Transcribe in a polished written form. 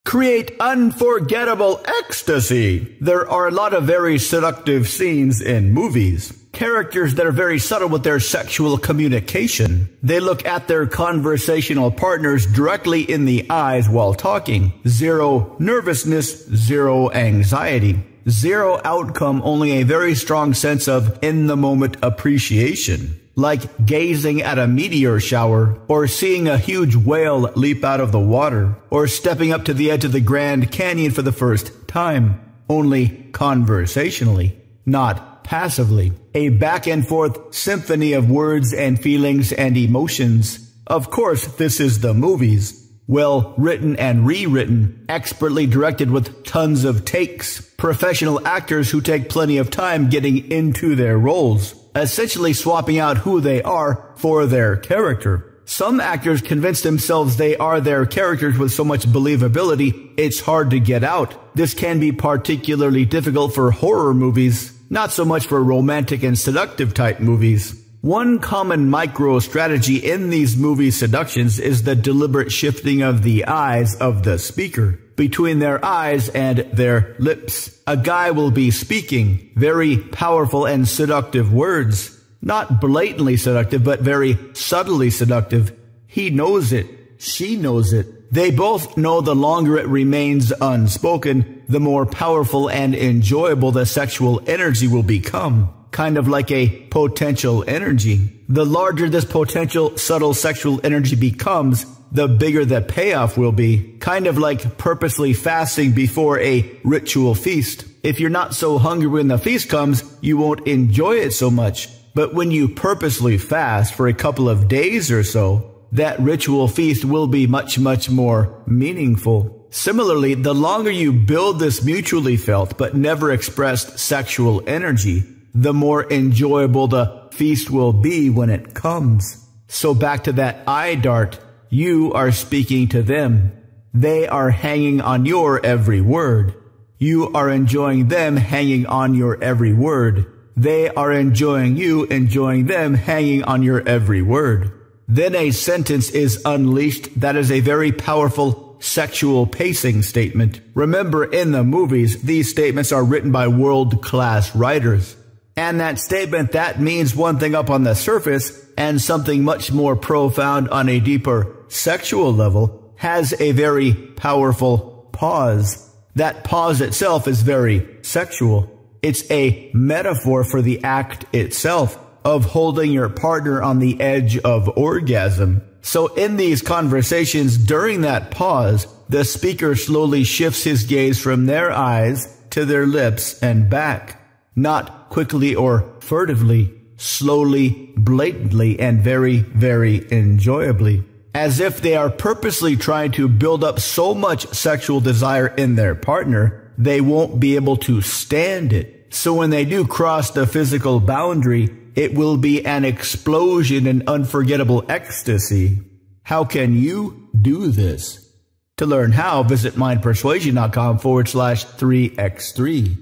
Create unforgettable ecstasy. There are a lot of very seductive scenes in movies. Characters that are very subtle with their sexual communication. They look at their conversational partners directly in the eyes while talking. Zero nervousness, zero anxiety. Zero outcome, only a very strong sense of in-the-moment appreciation. Like gazing at a meteor shower, or seeing a huge whale leap out of the water, or stepping up to the edge of the Grand Canyon for the first time. Only conversationally, not passively. A back and forth symphony of words and feelings and emotions. Of course, this is the movies. Well written and rewritten, expertly directed with tons of takes, professional actors who take plenty of time getting into their roles, essentially swapping out who they are for their character. Some actors convince themselves they are their characters with so much believability, it's hard to get out. This can be particularly difficult for horror movies, not so much for romantic and seductive type movies. One common micro-strategy in these movie seductions is the deliberate shifting of the eyes of the speaker, between their eyes and their lips. A guy will be speaking very powerful and seductive words, not blatantly seductive, but very subtly seductive. He knows it. She knows it. They both know the longer it remains unspoken, the more powerful and enjoyable the sexual energy will become. Kind of like a potential energy. The larger this potential subtle sexual energy becomes, the bigger the payoff will be. Kind of like purposely fasting before a ritual feast. If you're not so hungry when the feast comes, you won't enjoy it so much. But when you purposely fast for a couple of days or so, that ritual feast will be much, much more meaningful. Similarly, the longer you build this mutually felt but never expressed sexual energy, the more enjoyable the feast will be when it comes. So back to that eye dart, you are speaking to them. They are hanging on your every word. You are enjoying them hanging on your every word. They are enjoying you, enjoying them hanging on your every word. Then a sentence is unleashed that is a very powerful sexual pacing statement. Remember, in the movies, these statements are written by world-class writers. And that statement, that means one thing up on the surface and something much more profound on a deeper sexual level, has a very powerful pause. That pause itself is very sexual. It's a metaphor for the act itself of holding your partner on the edge of orgasm. So in these conversations, during that pause, the speaker slowly shifts his gaze from their eyes to their lips and back. Not quickly or furtively, slowly, blatantly, and very, very enjoyably. As if they are purposely trying to build up so much sexual desire in their partner, they won't be able to stand it. So when they do cross the physical boundary, it will be an explosion in unforgettable ecstasy. How can you do this? To learn how, visit mindpersuasion.com/3x3.